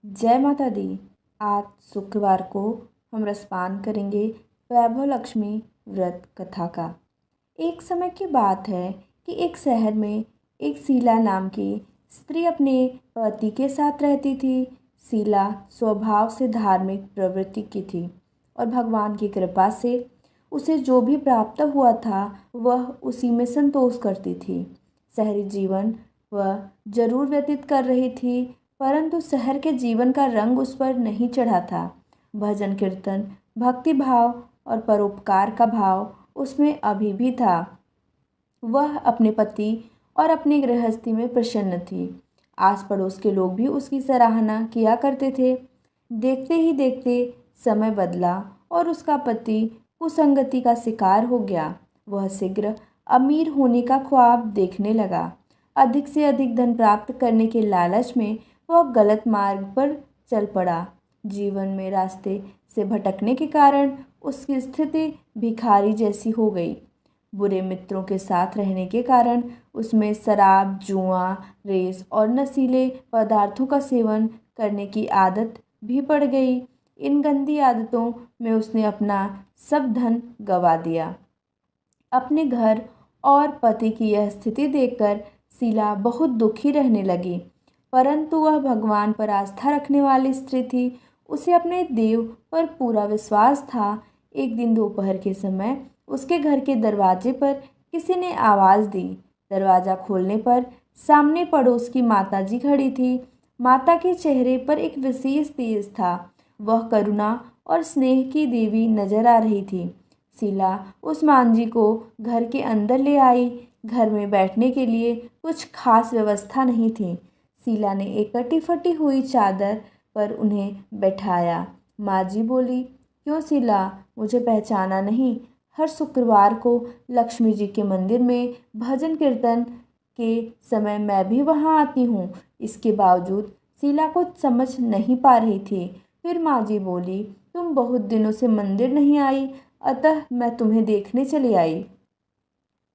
जय माता दी। आज शुक्रवार को हम रसपान करेंगे वैभव लक्ष्मी व्रत कथा का। एक समय की बात है कि एक शहर में एक शीला नाम की स्त्री अपने पति के साथ रहती थी। शीला स्वभाव से धार्मिक प्रवृत्ति की थी और भगवान की कृपा से उसे जो भी प्राप्त हुआ था वह उसी में संतोष करती थी। शहरी जीवन वह जरूर व्यतीत कर रही थी, परंतु शहर के जीवन का रंग उस पर नहीं चढ़ा था। भजन कीर्तन, भक्ति भाव और परोपकार का भाव उसमें अभी भी था। वह अपने पति और अपनी गृहस्थी में प्रसन्न थी। आस पड़ोस के लोग भी उसकी सराहना किया करते थे। देखते ही देखते समय बदला और उसका पति कुसंगति का शिकार हो गया। वह शीघ्र अमीर होने का ख्वाब देखने लगा। अधिक से अधिक धन प्राप्त करने के लालच में वह गलत मार्ग पर चल पड़ा। जीवन में रास्ते से भटकने के कारण उसकी स्थिति भिखारी जैसी हो गई। बुरे मित्रों के साथ रहने के कारण उसमें शराब, जुआ, रेस और नशीले पदार्थों का सेवन करने की आदत भी पड़ गई। इन गंदी आदतों में उसने अपना सब धन गंवा दिया। अपने घर और पति की यह स्थिति देखकर शीला बहुत दुखी रहने लगी, परंतु वह भगवान पर आस्था रखने वाली स्त्री थी। उसे अपने देव पर पूरा विश्वास था। एक दिन दोपहर के समय उसके घर के दरवाजे पर किसी ने आवाज़ दी। दरवाज़ा खोलने पर सामने पड़ोस की माताजी खड़ी थी। माता के चेहरे पर एक विशेष तेज था। वह करुणा और स्नेह की देवी नजर आ रही थी। शीला उस मांझी को घर के अंदर ले आई। घर में बैठने के लिए कुछ खास व्यवस्था नहीं थी। शीला ने एक कटी फटी हुई चादर पर उन्हें बैठाया। माँ जी बोली, क्यों शीला, मुझे पहचाना नहीं? हर शुक्रवार को लक्ष्मी जी के मंदिर में भजन कीर्तन के समय मैं भी वहाँ आती हूँ। इसके बावजूद शीला कुछ समझ नहीं पा रही थी। फिर माँ जी बोली, तुम बहुत दिनों से मंदिर नहीं आई, अतः मैं तुम्हें देखने चली आई।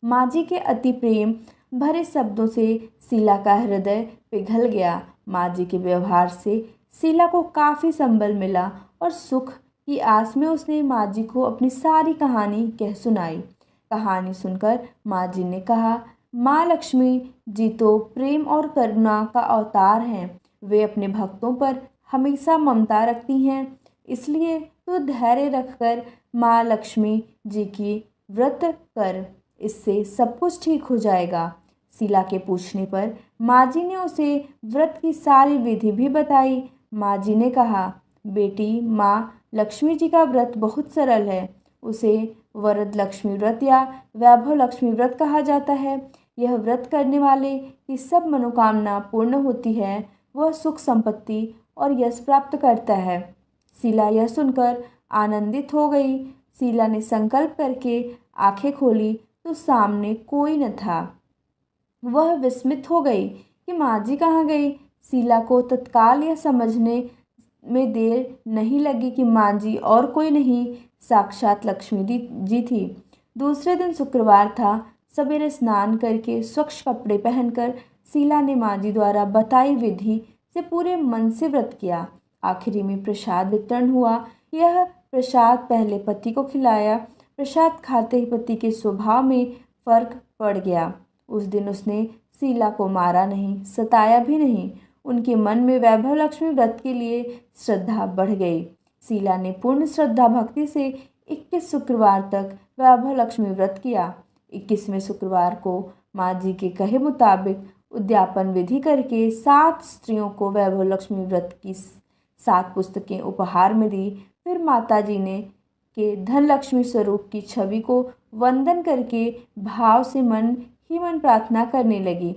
माँ जी के अति प्रेम भरे शब्दों से शीला का हृदय पिघल गया। माँ जी के व्यवहार से शीला को काफ़ी संबल मिला और सुख की आस में उसने माँ जी को अपनी सारी कहानी कह सुनाई। कहानी सुनकर माँ जी ने कहा, माँ लक्ष्मी जी तो प्रेम और करुणा का अवतार हैं। वे अपने भक्तों पर हमेशा ममता रखती हैं। इसलिए तू धैर्य रखकर माँ लक्ष्मी जी की व्रत कर, इससे सब कुछ ठीक हो जाएगा। शीला के पूछने पर माँ जी ने उसे व्रत की सारी विधि भी बताई। माँ जी ने कहा, बेटी, माँ लक्ष्मी जी का व्रत बहुत सरल है। उसे वरद लक्ष्मी व्रत या वैभव लक्ष्मी व्रत कहा जाता है। यह व्रत करने वाले की सब मनोकामना पूर्ण होती है। वह सुख संपत्ति और यश प्राप्त करता है। शीला यह सुनकर आनंदित हो गई। शीला ने संकल्प करके आंखें खोली तो सामने कोई न था। वह विस्मित हो गई कि माँ जी कहाँ गई। शीला को तत्काल यह समझने में देर नहीं लगी कि माँ जी और कोई नहीं, साक्षात लक्ष्मी जी थी। दूसरे दिन शुक्रवार था। सवेरे स्नान करके स्वच्छ कपड़े पहनकर शीला ने माँ जी द्वारा बताई विधि से पूरे मन से व्रत किया। आखिरी में प्रसाद वितरण हुआ। यह प्रसाद पहले पति को खिलाया। प्रसाद खाते ही पति के स्वभाव में फर्क पड़ गया। उस दिन उसने शीला को मारा नहीं, सताया भी नहीं। उनके मन में वैभव लक्ष्मी व्रत के लिए श्रद्धा बढ़ गई। शीला ने पूर्ण श्रद्धा भक्ति से 21 शुक्रवार तक वैभव लक्ष्मी व्रत किया। 21वें शुक्रवार को माँ जी के कहे मुताबिक उद्यापन विधि करके 7 स्त्रियों को वैभव लक्ष्मी व्रत की 7 पुस्तकें उपहार में दी। फिर माता जी ने के धन लक्ष्मी स्वरूप की छवि को वंदन करके भाव से मन ही मन प्रार्थना करने लगी,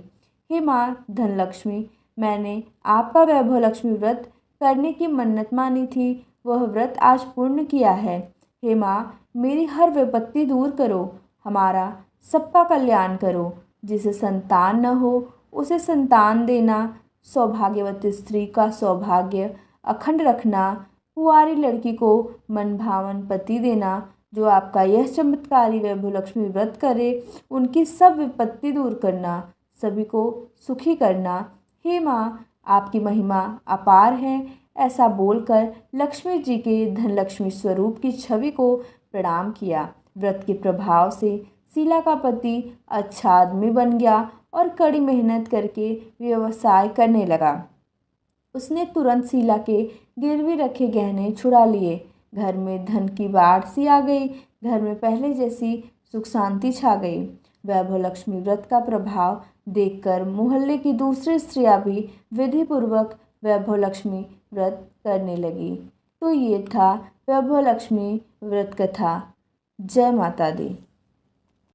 हे माँ धन लक्ष्मी, मैंने आपका वैभव लक्ष्मी व्रत करने की मन्नत मानी थी, वह व्रत आज पूर्ण किया है। हे माँ, मेरी हर विपत्ति दूर करो, हमारा सबका कल्याण करो। जिसे संतान न हो उसे संतान देना, सौभाग्यवती स्त्री का सौभाग्य अखंड रखना, कुंवारी लड़की को मनभावन पति देना। जो आपका यह चमत्कारी वैभव लक्ष्मी व्रत करे उनकी सब विपत्ति दूर करना, सभी को सुखी करना। हे माँ, आपकी महिमा अपार है। ऐसा बोलकर लक्ष्मी जी के धनलक्ष्मी स्वरूप की छवि को प्रणाम किया। व्रत के प्रभाव से शीला का पति अच्छा आदमी बन गया और कड़ी मेहनत करके व्यवसाय करने लगा। उसने तुरंत शीला के गिरवी रखे गहने छुड़ा लिए। घर में धन की बाढ़ सी आ गई। घर में पहले जैसी सुख शांति छा गई। वैभव लक्ष्मी व्रत का प्रभाव देखकर मोहल्ले की दूसरी स्त्रियां भी विधिपूर्वक वैभव लक्ष्मी व्रत करने लगी। तो ये था वैभव लक्ष्मी व्रत कथा। जय माता दी।